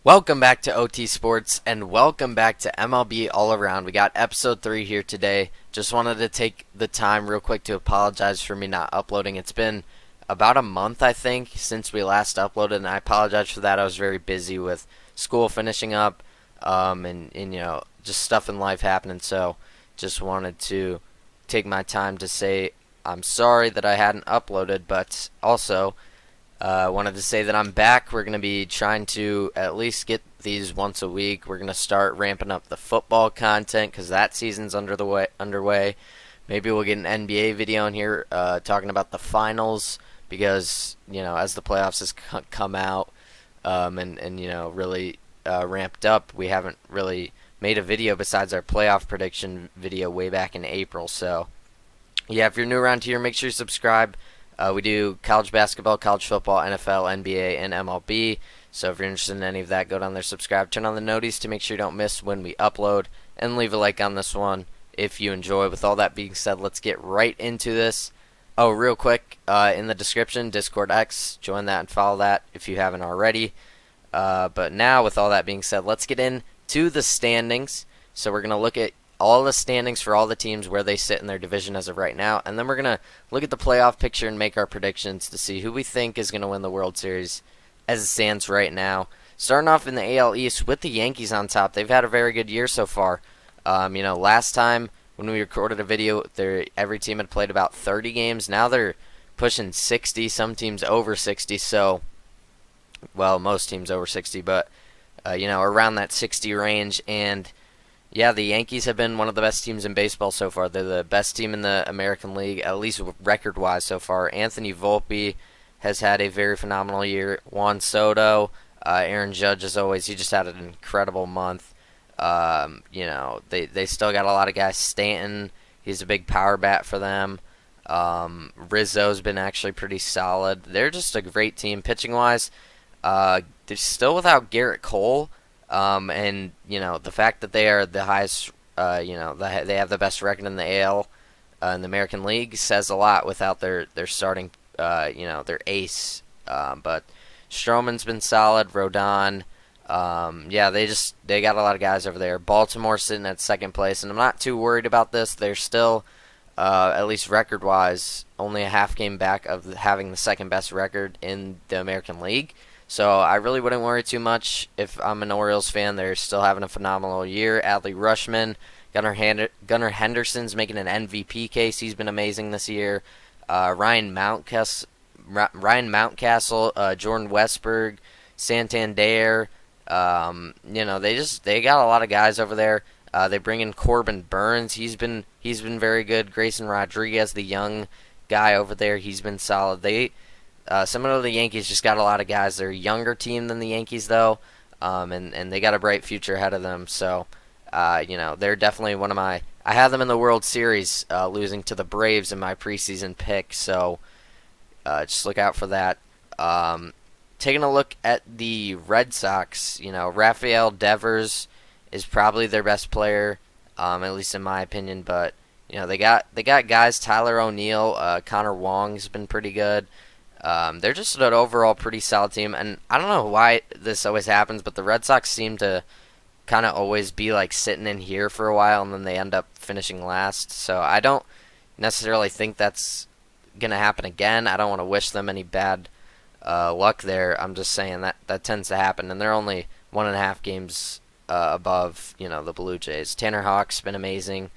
Welcome back to OT Sports and welcome back to MLB All Around. We got episode 3 here today. Just wanted to take the time real quick to apologize for me not uploading. It's been about a month, I think, since we last uploaded, and I apologize for that. I was very busy with school finishing up and just stuff in life happening, so just wanted to take my time to say I'm sorry that I hadn't uploaded, but also wanted to say that I'm back. We're going to be trying to at least get these once a week. We're going to start ramping up the football content because that season's underway. Maybe we'll get an NBA video in here talking about the finals because, as the playoffs has come out and really ramped up, we haven't really made a video besides our playoff prediction video way back in April. So, yeah, if you're new around here, make sure you subscribe. We do college basketball, college football, NFL, NBA, and MLB. So if you're interested in any of that, go down there, subscribe, turn on the noties to make sure you don't miss when we upload, and leave a like on this one if you enjoy. With all that being said, let's get right into this. Oh, real quick, in the description, Discord X, join that and follow that if you haven't already. But now, with all that being said, let's get into the standings. So we're going to look at all the standings for all the teams, where they sit in their division as of right now, and then we're going to look at the playoff picture and make our predictions to see who we think is going to win the World Series as it stands right now. Starting off in the AL East with the Yankees on top. They've had a very good year so far. Last time when we recorded a video, every team had played about 30 games. Now they're pushing 60, some teams over 60, so, well, most teams over 60, but, around that 60 range, and yeah, the Yankees have been one of the best teams in baseball so far. They're the best team in the American League, at least record-wise so far. Anthony Volpe has had a very phenomenal year. Juan Soto, Aaron Judge, as always, he just had an incredible month. They still got a lot of guys. Stanton, he's a big power bat for them. Rizzo's been actually pretty solid. They're just a great team pitching-wise. They're still without Garrett Cole. The fact that they are the highest, they have the best record in the AL, in the American League, says a lot without their starting, their ace. But Stroman's been solid. Rodon, they got a lot of guys over there. Baltimore sitting at second place, and I'm not too worried about this. They're still, at least record-wise, only a half game back of having the second best record in the American League. So I really wouldn't worry too much if I'm an Orioles fan. They're still having a phenomenal year. Adley Rutschman, Gunnar Henderson's making an MVP case. He's been amazing this year. Ryan Mountcastle, Jordan Westburg, Santander. They got a lot of guys over there. They bring in Corbin Burns. He's been very good. Grayson Rodriguez, the young guy over there, he's been solid. Similar to the Yankees, just got a lot of guys. They're a younger team than the Yankees, though, and they got a bright future ahead of them. So, they're definitely one of my. I had them in the World Series, losing to the Braves in my preseason pick. So, just look out for that. Taking a look at the Red Sox, Rafael Devers is probably their best player, at least in my opinion. But they got guys. Tyler O'Neill, Connor Wong's been pretty good. They're just an overall pretty solid team, and I don't know why this always happens, but the Red Sox seem to kind of always be like sitting in here for a while, and then they end up finishing last. So I don't necessarily think that's going to happen again. I don't want to wish them any bad luck there. I'm just saying that tends to happen, and they're only 1.5 games above the Blue Jays. Tanner Houck's been amazing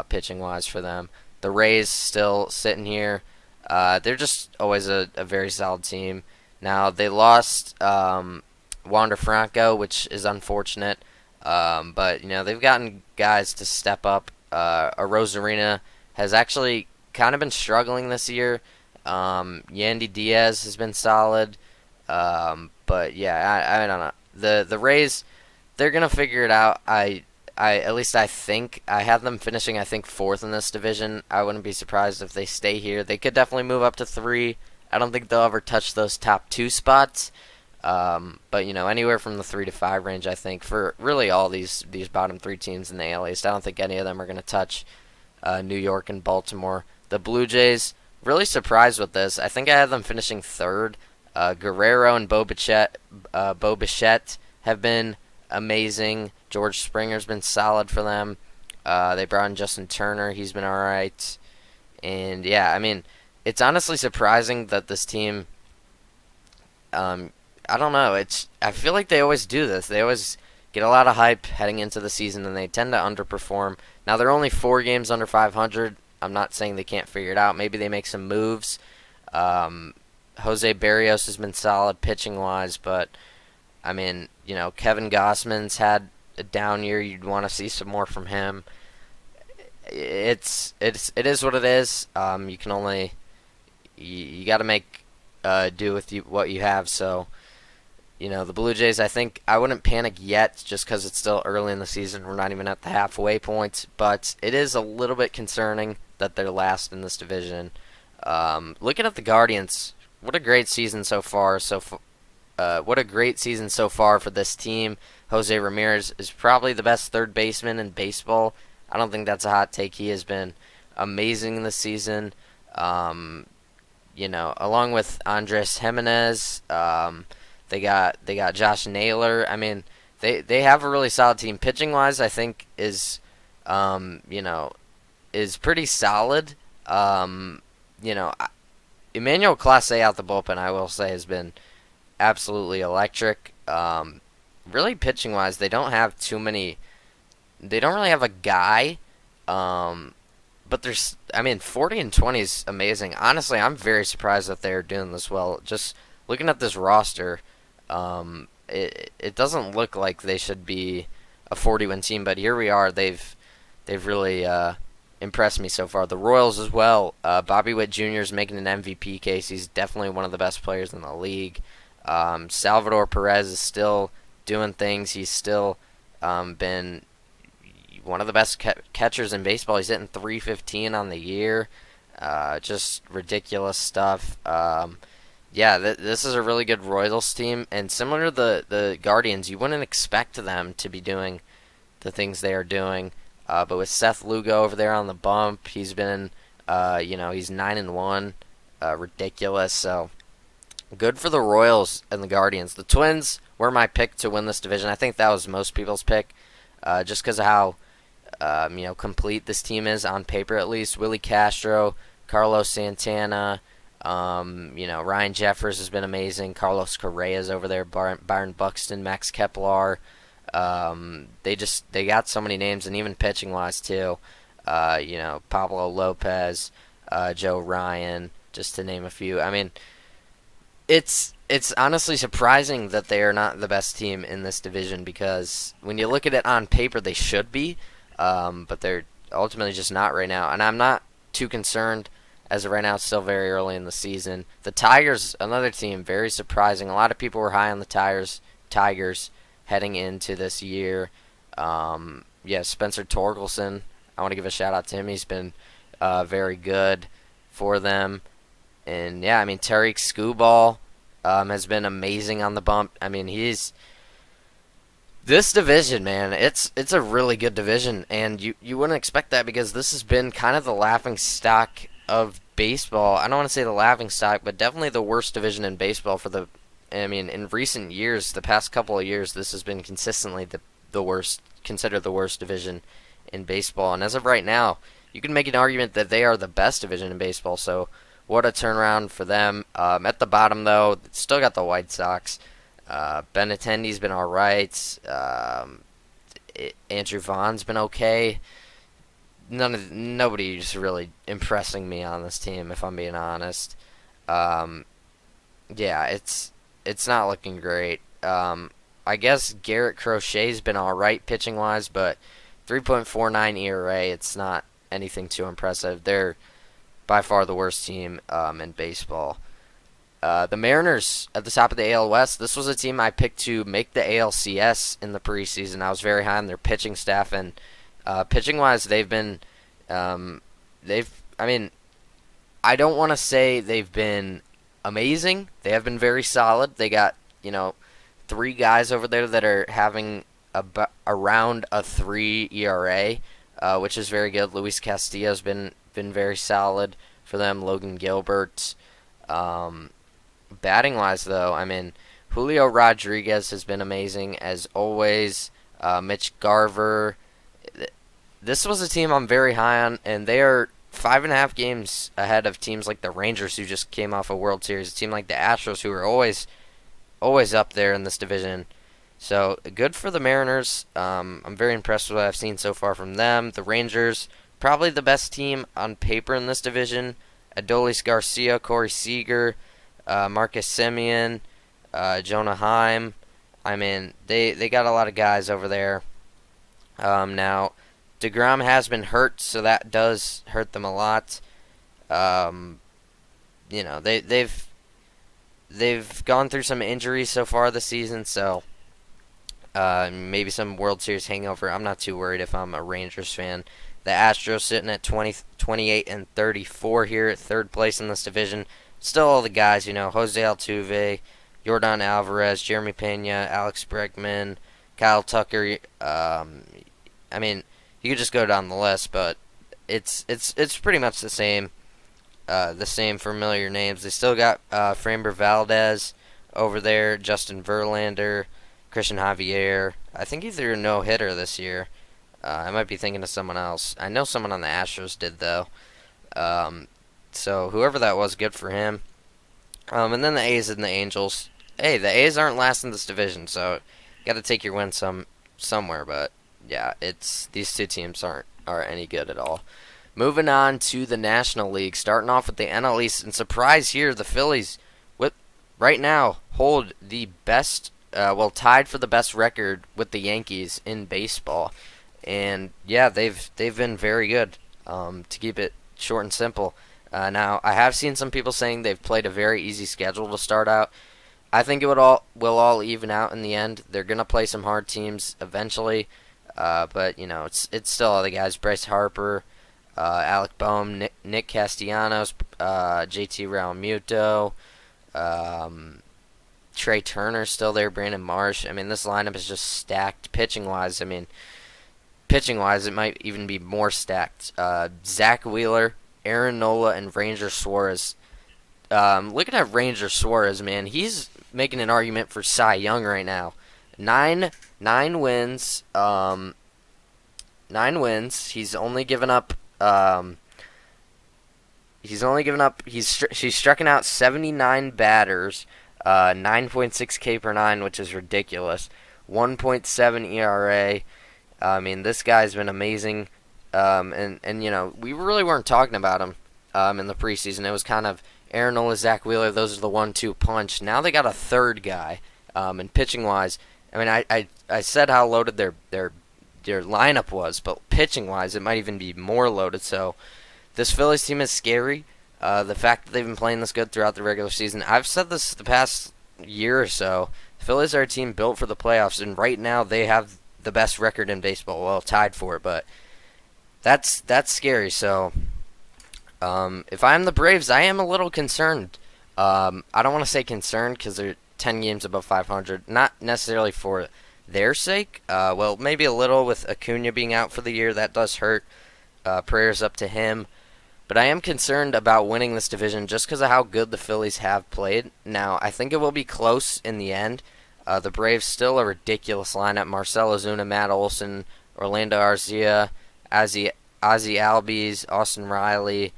pitching-wise for them. The Rays still sitting here. They're just always a very solid team. Now, they lost Wander Franco, which is unfortunate. But, they've gotten guys to step up. Rosarina has actually kind of been struggling this year. Yandy Diaz has been solid. But, yeah, I don't know. The Rays, they're going to figure it out. At least I think I have them finishing, I think, 4th in this division. I wouldn't be surprised if they stay here. They could definitely move up to 3. I don't think they'll ever touch those top 2 spots. But anywhere from the 3 to 5 range, I think, for really all these bottom 3 teams in the AL East. I don't think any of them are going to touch New York and Baltimore. The Blue Jays, really surprised with this. I think I have them finishing 3rd. Guerrero and Bo Bichette have been amazing. George Springer's been solid for them. They brought in Justin Turner. He's been all right. And yeah, I mean, it's honestly surprising that this team. I don't know. I feel like they always do this. They always get a lot of hype heading into the season, and they tend to underperform. Now they're only 4 games under 500. I'm not saying they can't figure it out. Maybe they make some moves. Jose Barrios has been solid pitching wise, but I mean, Kevin Gossman's had a down year. You'd want to see some more from him. It is what it is. You can only you got to make do with what you have. So the Blue Jays, I think I wouldn't panic yet just because it's still early in the season. We're not even at the halfway point, but it is a little bit concerning that they're last in this division. Looking at the Guardians, what a great season so far. What a great season so far for this team. Jose Ramirez is probably the best third baseman in baseball. I don't think that's a hot take. He has been amazing this season. Along with Andres Jimenez, they got Josh Naylor. I mean, they have a really solid team. Pitching wise, I think is pretty solid. Emmanuel Clase out the bullpen, I will say, has been absolutely electric. Really pitching wise, they don't have too many. They don't really have a guy. But 40-20 is amazing. Honestly, I'm very surprised that they're doing this well. Just looking at this roster, it doesn't look like they should be a 40-win team, but here we are. They've really impressed me so far. The Royals as well. Bobby Witt Jr. is making an MVP case. He's definitely one of the best players in the league. Salvador Perez is still doing things. He's still been one of the best catchers in baseball. He's hitting .315 on the year. Just ridiculous stuff. This is a really good Royals team, and similar to the Guardians, you wouldn't expect them to be doing the things they are doing. But with Seth Lugo over there on the bump, he's been, he's 9-1, ridiculous. So good for the Royals and the Guardians. The Twins were my pick to win this division. I think that was most people's pick, just because of how complete this team is on paper at least. Willie Castro, Carlos Santana, Ryan Jeffers has been amazing. Carlos Correa's over there, Byron Buxton, Max Kepler. They got so many names, and even pitching wise too. Pablo Lopez, Joe Ryan, just to name a few. I mean, it's honestly surprising that they are not the best team in this division, because when you look at it on paper, they should be. But they're ultimately just not right now. And I'm not too concerned as of right now. It's still very early in the season. The Tigers, another team, very surprising. A lot of people were high on the Tigers heading into this year. Spencer Torkelson, I want to give a shout out to him. He's been very good for them. And Tariq Skubal has been amazing on the bump. I mean, this division, man, it's a really good division, and you wouldn't expect that, because this has been kind of the laughing stock of baseball. I don't want to say the laughing stock, but definitely the worst division in baseball in recent years, the past couple of years, this has been consistently the worst, considered the worst division in baseball. And as of right now, you can make an argument that they are the best division in baseball, so what a turnaround for them. At the bottom, though, still got the White Sox. Benintendi's been all right. Andrew Vaughn's been okay. Nobody's really impressing me on this team, if I'm being honest. It's not looking great. I guess Garrett Crochet's been all right pitching wise, but 3.49 ERA. It's not anything too impressive. They're by far the worst team in baseball. The Mariners at the top of the AL West. This was a team I picked to make the ALCS in the preseason. I was very high on their pitching staff, and pitching wise, they've been I don't want to say they've been amazing. They have been very solid. They got 3 guys over there that are having around a 3 ERA, which is very good. Luis Castillo's been very solid for them. Logan Gilbert. Batting wise, though, Julio Rodriguez has been amazing as always. Mitch Garver. This was a team I'm very high on, and they are 5.5 games ahead of teams like the Rangers, who just came off a World Series. A team like the Astros, who are always up there in this division. So good for the Mariners. I'm very impressed with what I've seen so far from them. The Rangers, probably the best team on paper in this division. Adolis Garcia, Corey Seager, Marcus Semien, Jonah Heim. I mean, they got a lot of guys over there. Now, DeGrom has been hurt, so that does hurt them a lot. They've gone through some injuries so far this season, so maybe some World Series hangover. I'm not too worried if I'm a Rangers fan. The Astros sitting at 28 and 34 here at third place in this division. Still all the guys, Jose Altuve, Yordan Alvarez, Jeremy Pena, Alex Bregman, Kyle Tucker. I mean, you could just go down the list, but it's pretty much the same familiar names. They still got Framber Valdez over there, Justin Verlander, Christian Javier. I think he's a no-hitter this year. I might be thinking of someone else. I know someone on the Astros did, though. So whoever that was, good for him. And then the A's and the Angels. Hey, the A's aren't last in this division, so you got to take your win somewhere. But yeah, these two teams aren't any good at all. Moving on to the National League, starting off with the NL East, and surprise here, the Phillies, right now hold the best, tied for the best record with the Yankees in baseball. And yeah, they've been very good. To keep it short and simple. Now, I have seen some people saying they've played a very easy schedule to start out. I think it will all even out in the end. They're gonna play some hard teams eventually, but it's still all the guys: Bryce Harper, Alec Boehm, Nick Castellanos, JT Realmuto, Trey Turner's still there, Brandon Marsh. I mean, this lineup is just stacked pitching-wise. Pitching-wise, it might even be more stacked. Zach Wheeler, Aaron Nola, and Ranger Suarez. Looking at Ranger Suarez, man, he's making an argument for Cy Young right now. Nine wins. 9 wins. He's only given up. He's stricken out 79 batters. 9.6 K per nine, which is ridiculous. 1.7 ERA. I mean, this guy's been amazing. And we really weren't talking about him in the preseason. It was kind of Aaron Nola, Zach Wheeler. Those are the 1-2 punch. Now they got a third guy. And pitching wise, I mean, I said how loaded their lineup was, but pitching wise, it might even be more loaded. So this Phillies team is scary. The fact that they've been playing this good throughout the regular season, I've said this the past year or so. The Phillies are a team built for the playoffs, and right now they have the best record in baseball. Well, tied for it, but that's scary. So if I'm the Braves, I am a little concerned. I don't want to say concerned because they're 10 games above 500. Not necessarily for their sake. Well, maybe a little with Acuna being out for the year. That does hurt. Prayers up to him. But I am concerned about winning this division just because of how good the Phillies have played. Now, I think it will be close in the end. The Braves still a ridiculous lineup. Marcell Ozuna, Matt Olson, Orlando Arcia, Ozzy Albies, Austin Riley.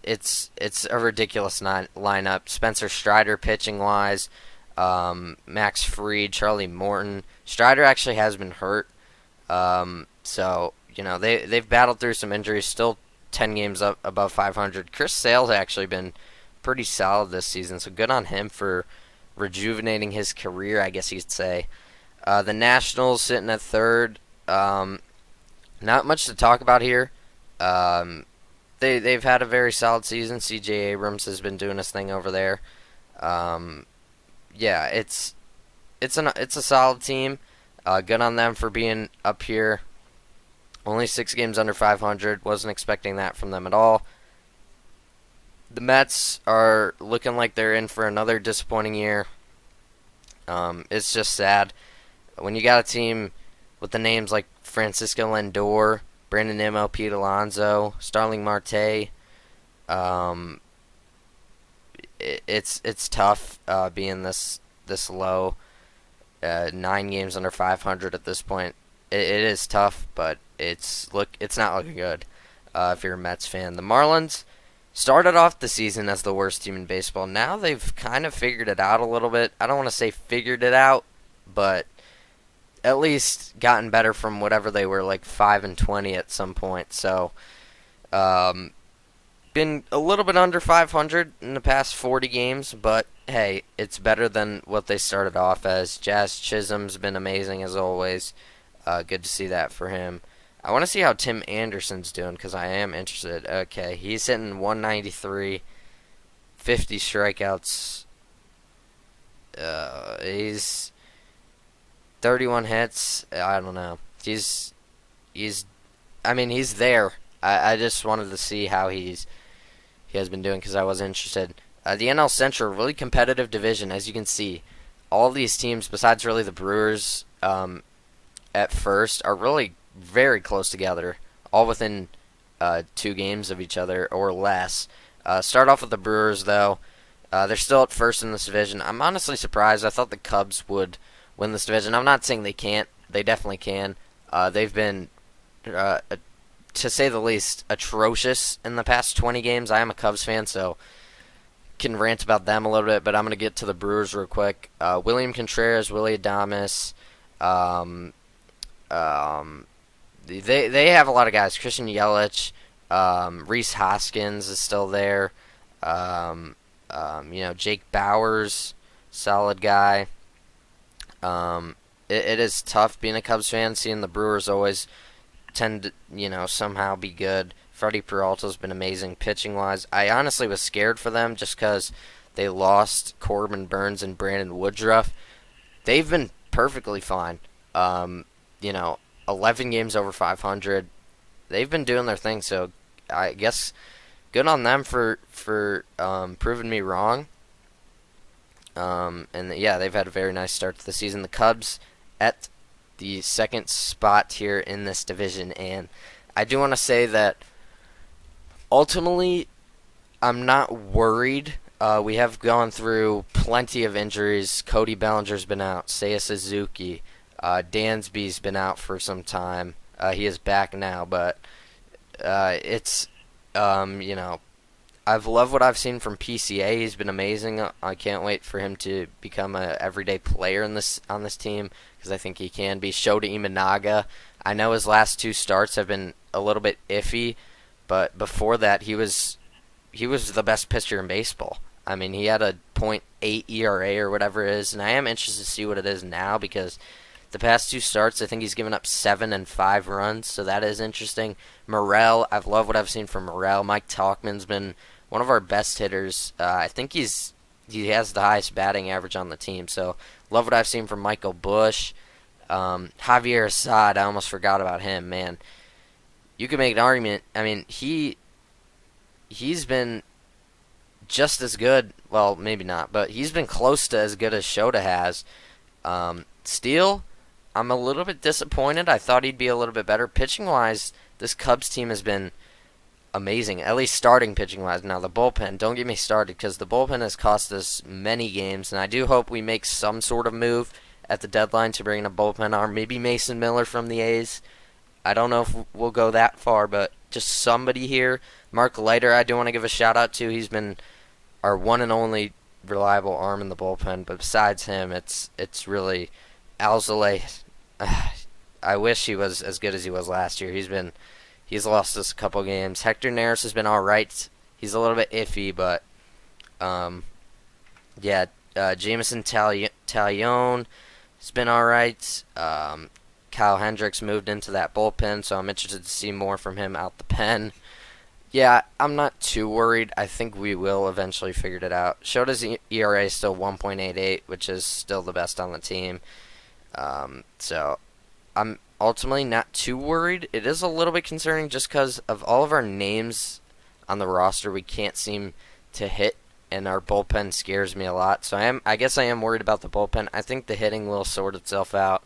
It's a ridiculous lineup. Spencer Strider pitching-wise. Max Fried, Charlie Morton. Strider actually has been hurt. So, they've battled through some injuries. Still 10 games up above 500. Chris Sale's actually been pretty solid this season, so good on him for rejuvenating his career, I guess you could say. The Nationals sitting at third. Not much to talk about here. They've had a very solid season. C.J. Abrams has been doing his thing over there. Yeah, it's a solid team. Good on them for being up here. Only 6 games under 500. Wasn't expecting that from them at all. The Mets are looking like they're in for another disappointing year. It's just sad. When you got a team with the names like Francisco Lindor, Brandon Nimmo, Pete Alonso, Starling Marte, it's tough being this low. 9 games under 500 at this point. It is tough, but it's not looking good. If you're a Mets fan, the Marlins started off the season as the worst team in baseball. Now they've kind of figured it out a little bit. I don't want to say figured it out, but at least gotten better from whatever they were, like 5-20 at some point. So, um, been a little bit under 500 in the past 40 games, but hey, it's better than what they started off as. Jazz Chisholm's been amazing as always. Good to see that for him. I want to see how Tim Anderson's doing because I am interested. Okay, he's hitting 193, 50 strikeouts. He's 31 hits. I don't know. He's. I mean, he's there. I just wanted to see how he has been doing because I was interested. The NL Central, really competitive division, as you can see. All these teams, besides really the Brewers, at first, are really very close together, all within 2 games of each other or less. Start off with the Brewers, though. They're still at first in this division. I'm honestly surprised. I thought the Cubs would win this division. I'm not saying they can't. They definitely can. They've been, to say the least, atrocious in the past 20 games. I am a Cubs fan, so can rant about them a little bit, but I'm going to get to the Brewers real quick. William Contreras, Willie Adames, they have a lot of guys. Christian Yelich, Rhys Hoskins is still there. Jake Bauers, solid guy. It is tough being a Cubs fan, seeing the Brewers always tend to, somehow be good. Freddie Peralta's been amazing pitching-wise. I honestly was scared for them just because they lost Corbin Burns and Brandon Woodruff. They've been perfectly fine. 11 games over 500. They've been doing their thing, so I guess good on them for proving me wrong. They've had a very nice start to the season. The Cubs at the second spot here in this division, and I do want to say that ultimately I'm not worried. We have gone through plenty of injuries. Cody Bellinger's been out. Seiya Suzuki. Dansby's been out for some time. He is back now, but I've loved what I've seen from PCA. He's been amazing. I can't wait for him to become an everyday player on this team because I think he can be. Shota Imanaga, I know his last 2 starts have been a little bit iffy, but before that he was the best pitcher in baseball. I mean, he had a .8 ERA or whatever it is, and I am interested to see what it is now because the past 2 starts, I think he's given up 7 and 5 runs, so that is interesting. Morel, I've loved what I've seen from Morel. Mike Tauchman's been one of our best hitters. I think he has the highest batting average on the team, so love what I've seen from Michael Bush. Javier Assad, I almost forgot about him, man. You could make an argument. I mean, he's been just as good. Well, maybe not, but he's been close to as good as Shota has. Steele, I'm a little bit disappointed. I thought he'd be a little bit better. Pitching-wise, this Cubs team has been amazing, at least starting pitching-wise. Now, the bullpen, don't get me started, because the bullpen has cost us many games, and I do hope we make some sort of move at the deadline to bring in a bullpen arm. Maybe Mason Miller from the A's. I don't know if we'll go that far, but just somebody here. Mark Leiter, I do want to give a shout-out to. He's been our one and only reliable arm in the bullpen, but besides him, it's really Alzolay. I wish he was as good as he was last year. He's lost us a couple games. Hector Neris has been all right. He's a little bit iffy, but Jameson Taillon has been all right. Kyle Hendricks moved into that bullpen, so I'm interested to see more from him out the pen. Yeah, I'm not too worried. I think we will eventually figure it out. Shota's ERA is still 1.88, which is still the best on the team. So I'm ultimately not too worried. It is a little bit concerning just because of all of our names on the roster we can't seem to hit, and our bullpen scares me a lot. So I guess I am worried about the bullpen. I think the hitting will sort itself out.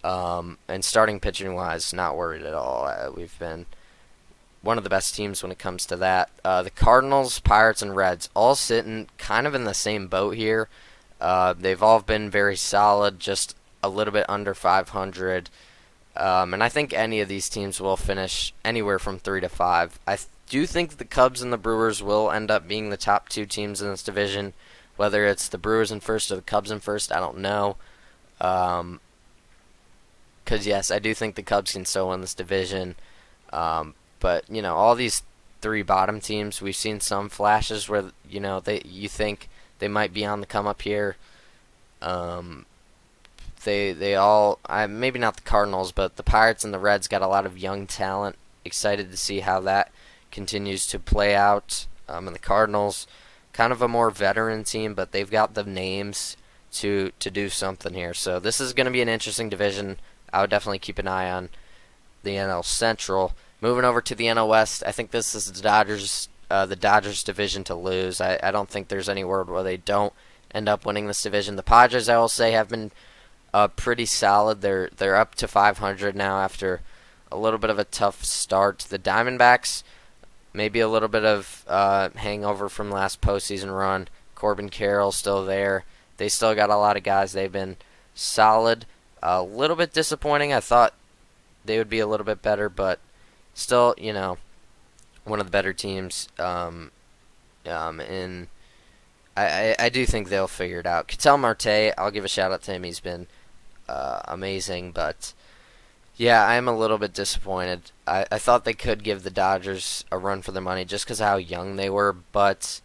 And starting pitching wise, not worried at all. We've been one of the best teams when it comes to that. The Cardinals, Pirates, and Reds all sitting kind of in the same boat here. They've all been very solid, just a little bit under 500. And I think any of these teams will finish anywhere from 3 to 5. I do think the Cubs and the Brewers will end up being the top two teams in this division. Whether it's the Brewers in first or the Cubs in first, I don't know. Because, yes, I do think the Cubs can still win this division. But, all these three bottom teams, we've seen some flashes where, you think they might be on the come up here. They all, maybe not the Cardinals, but the Pirates and the Reds got a lot of young talent. Excited to see how that continues to play out. And the Cardinals, kind of a more veteran team, but they've got the names to do something here. So this is going to be an interesting division. I would definitely keep an eye on the NL Central. Moving over to the NL West, I think this is the Dodgers division to lose. I don't think there's any world where they don't end up winning this division. The Padres, I will say, have been pretty solid. They're up to 500 now after a little bit of a tough start. The Diamondbacks, maybe a little bit of hangover from last postseason run. Corbin Carroll still there. They still got a lot of guys. They've been solid. A little bit disappointing. I thought they would be a little bit better, but still, one of the better teams. And I do think they'll figure it out. Ketel Marte, I'll give a shout out to him. He's been amazing, but yeah, I'm a little bit disappointed. I thought they could give the Dodgers a run for their money just because of how young they were, but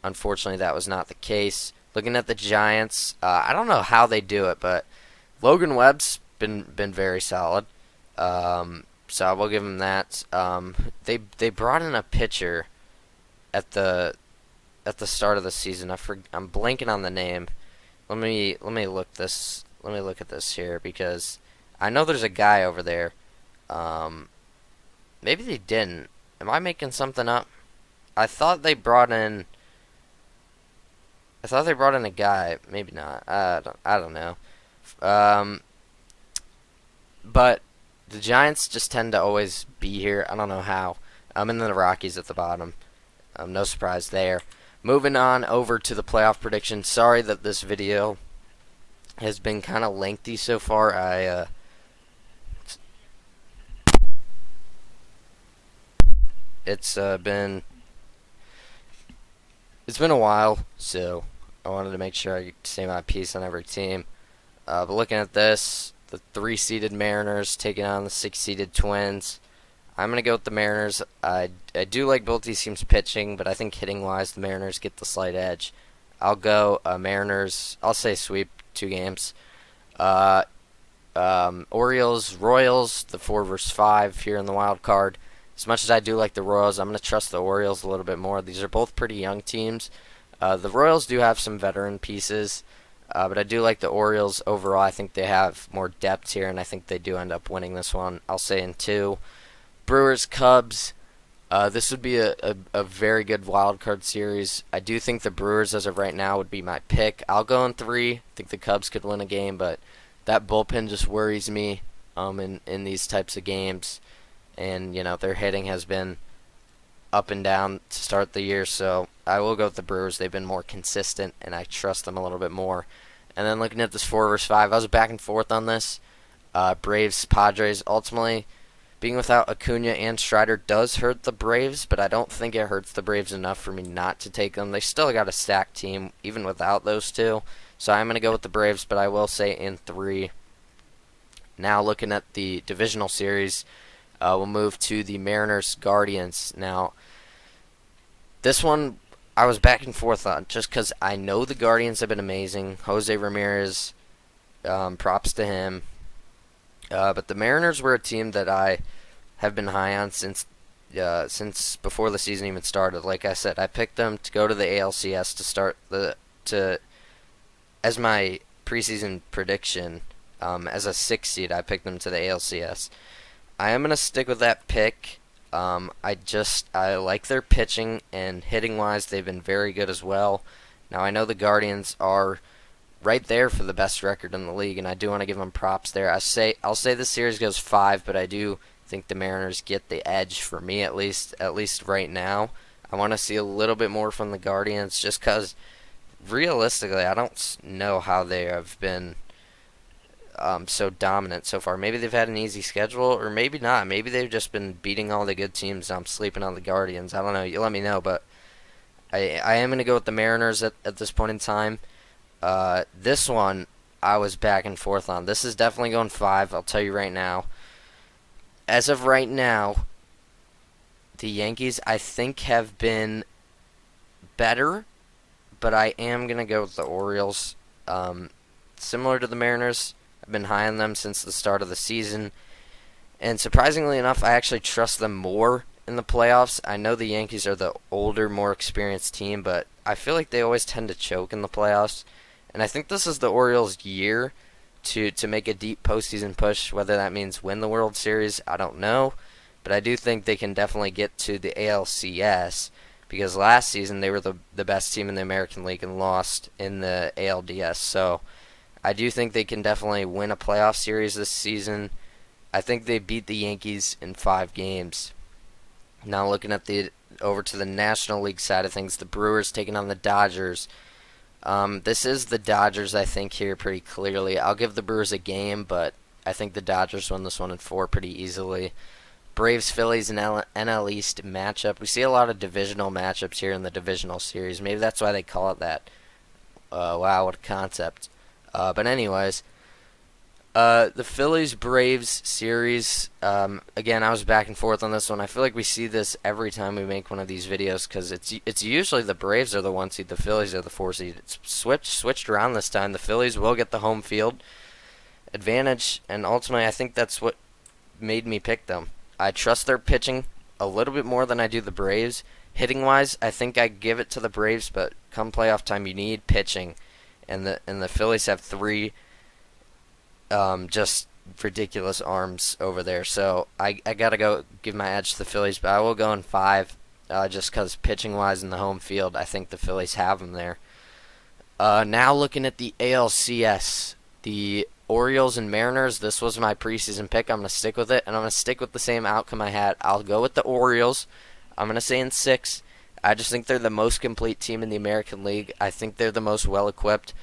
unfortunately that was not the case. Looking at the Giants, I don't know how they do it, but Logan Webb's been very solid. So I will give him that. They brought in a pitcher at the start of the season. I'm blanking on the name. Let me look at this here because I know there's a guy over there. Maybe they didn't. Am I making something up? I thought they brought in a guy. Maybe not. I don't know. But the Giants just tend to always be here. I don't know how. And then the Rockies at the bottom. No surprise there. Moving on over to the playoff prediction. Sorry that this video has been kind of lengthy so far. It's been a while, so I wanted to make sure I say my piece on every team. But looking at this, the 3-seeded Mariners taking on the 6-seeded Twins. I'm going to go with the Mariners. I do like both these teams pitching, but I think hitting-wise, the Mariners get the slight edge. I'll go Mariners. I'll say sweep 2 games. Orioles, Royals, the 4 versus 5 here in the wild card. As much as I do like the Royals, I'm going to trust the Orioles a little bit more. These are both pretty young teams. The Royals do have some veteran pieces, but I do like the Orioles overall. I think they have more depth here, and I think they do end up winning this one. I'll say in 2. Brewers, Cubs. This would be a very good wild card series. I do think the Brewers, as of right now, would be my pick. I'll go in 3. I think the Cubs could win a game, but that bullpen just worries me in these types of games. And, their hitting has been up and down to start the year, so I will go with the Brewers. They've been more consistent, and I trust them a little bit more. And then looking at this 4 versus 5, I was back and forth on this. Braves, Padres, ultimately, being without Acuna and Strider does hurt the Braves, but I don't think it hurts the Braves enough for me not to take them. They still got a stacked team, even without those two. So I'm going to go with the Braves, but I will say in 3. Now looking at the divisional series, we'll move to the Mariners Guardians. Now, this one I was back and forth on just because I know the Guardians have been amazing. Jose Ramirez, props to him. But the Mariners were a team that I have been high on since before the season even started. Like I said, I picked them to go to the ALCS to start as my preseason prediction. As a 6 seed, I picked them to the ALCS. I am going to stick with that pick. I like their pitching, and hitting-wise, they've been very good as well. Now, I know the Guardians are right there for the best record in the league, and I do want to give them props there. I'll say the series goes 5, but I do think the Mariners get the edge for me at least right now. I want to see a little bit more from the Guardians just because realistically, I don't know how they have been so dominant so far. Maybe they've had an easy schedule, or maybe not. Maybe they've just been beating all the good teams. I'm sleeping on the Guardians. I don't know. You let me know, but I am going to go with the Mariners at this point in time. This one, I was back and forth on. This is definitely going 5, I'll tell you right now. As of right now, the Yankees, I think, have been better, but I am going to go with the Orioles. Similar to the Mariners, I've been high on them since the start of the season. And surprisingly enough, I actually trust them more in the playoffs. I know the Yankees are the older, more experienced team, but I feel like they always tend to choke in the playoffs. And I think this is the Orioles' year to make a deep postseason push. Whether that means win the World Series, I don't know. But I do think they can definitely get to the ALCS, because last season they were the best team in the American League and lost in the ALDS. So I do think they can definitely win a playoff series this season. I think they beat the Yankees in 5 games. Now looking at over to the National League side of things, the Brewers taking on the Dodgers. This is the Dodgers, I think, here pretty clearly. I'll give the Brewers a game, but I think the Dodgers win this one in 4 pretty easily. Braves-Phillies and NL East matchup. We see a lot of divisional matchups here in the divisional series. Maybe that's why they call it that. Wow, what a concept. But anyways, the Phillies-Braves series, again, I was back and forth on this one. I feel like we see this every time we make one of these videos, because it's usually the Braves are the 1 seed, the Phillies are the 4 seed. It's switched around this time. The Phillies will get the home field advantage, and ultimately I think that's what made me pick them. I trust their pitching a little bit more than I do the Braves. Hitting-wise, I think I give it to the Braves, but come playoff time, you need pitching. And the Phillies have 3 just ridiculous arms over there. So I got to go give my edge to the Phillies, but I will go in 5 just because pitching-wise in the home field, I think the Phillies have them there. Now looking at the ALCS, the Orioles and Mariners, this was my preseason pick. I'm going to stick with it, and I'm going to stick with the same outcome I had. I'll go with the Orioles. I'm going to say in 6. I just think they're the most complete team in the American League. I think they're the most well-equipped.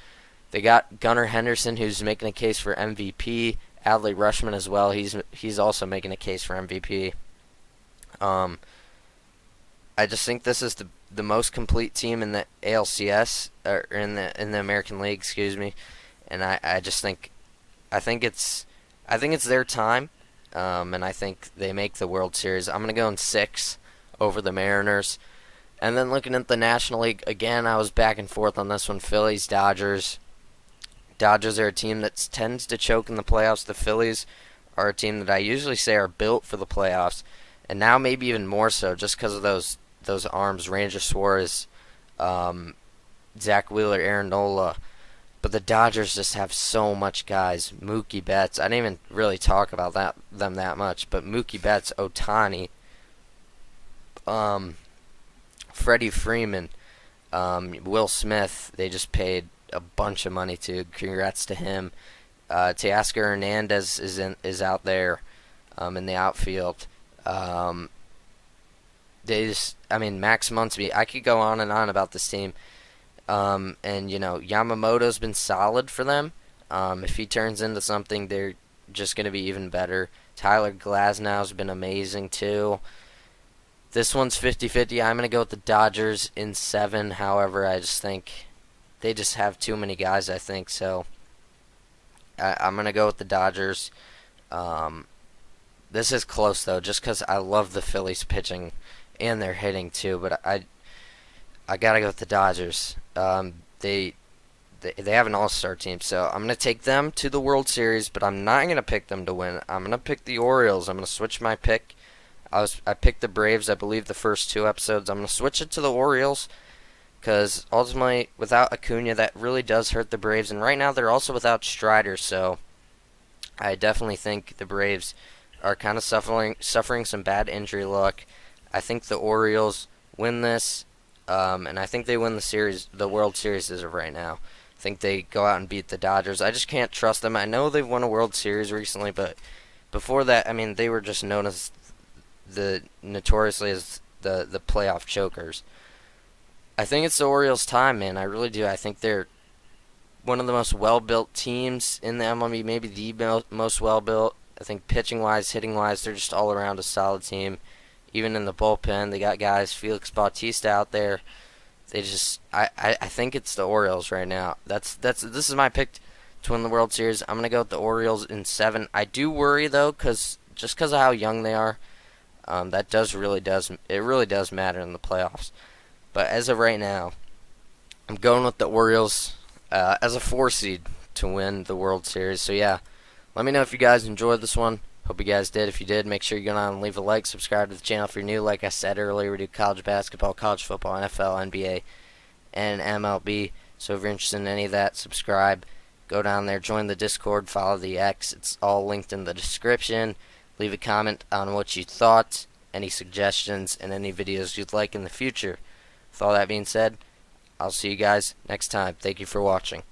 They got Gunnar Henderson, who's making a case for MVP. Adley Rutschman as well. He's also making a case for MVP. I just think this is the most complete team in the ALCS, or in the American League, excuse me. And I think it's their time, and I think they make the World Series. I'm gonna go in 6 over the Mariners. And then looking at the National League, again, I was back and forth on this one. Phillies, Dodgers. Dodgers are a team that tends to choke in the playoffs. The Phillies are a team that I usually say are built for the playoffs, and now maybe even more so just because of those arms, Ranger Suarez, Zach Wheeler, Aaron Nola. But the Dodgers just have so much guys. Mookie Betts. I didn't even really talk about them that much, but Mookie Betts, Ohtani, Freddie Freeman, Will Smith, they just paid a bunch of money to. Congrats to him. Teoscar Hernandez is out there in the outfield. Max Muncy. I could go on and on about this team. And Yamamoto's been solid for them. If he turns into something, they're just going to be even better. Tyler Glasnow's been amazing too. This one's 50-50. I'm going to go with the Dodgers in 7. However, I just think they just have too many guys, I think. So I'm going to go with the Dodgers. This is close, though, just because I love the Phillies pitching and their hitting, too. But I got to go with the Dodgers. They have an all-star team, so I'm going to take them to the World Series, but I'm not going to pick them to win. I'm going to pick the Orioles. I'm going to switch my pick. I picked the Braves, I believe, the first 2 episodes. I'm going to switch it to the Orioles because ultimately, without Acuna, that really does hurt the Braves. And right now, they're also without Strider, so I definitely think the Braves are kind of suffering some bad injury luck. I think the Orioles win this, and I think they win the World Series as of right now. I think they go out and beat the Dodgers. I just can't trust them. I know they've won a World Series recently, but before that, I mean, they were just known as notoriously as the playoff chokers. I think it's the Orioles' time, man. I really do. I think they're one of the most well-built teams in the MLB, maybe the most well-built. I think pitching-wise, hitting-wise, they're just all around a solid team. Even in the bullpen, they got guys, Felix Bautista out there. They just, I think it's the Orioles right now. This is my pick to win the World Series. I'm gonna go with the Orioles in 7. I do worry though, just because of how young they are, that really does matter in the playoffs. But as of right now, I'm going with the Orioles as a 4 seed to win the World Series. So yeah, let me know if you guys enjoyed this one. Hope you guys did. If you did, make sure you go down and leave a like, subscribe to the channel if you're new. Like I said earlier, we do college basketball, college football, NFL, NBA, and MLB. So if you're interested in any of that, subscribe. Go down there, join the Discord, follow the X. It's all linked in the description. Leave a comment on what you thought, any suggestions, and any videos you'd like in the future. With all that being said, I'll see you guys next time. Thank you for watching.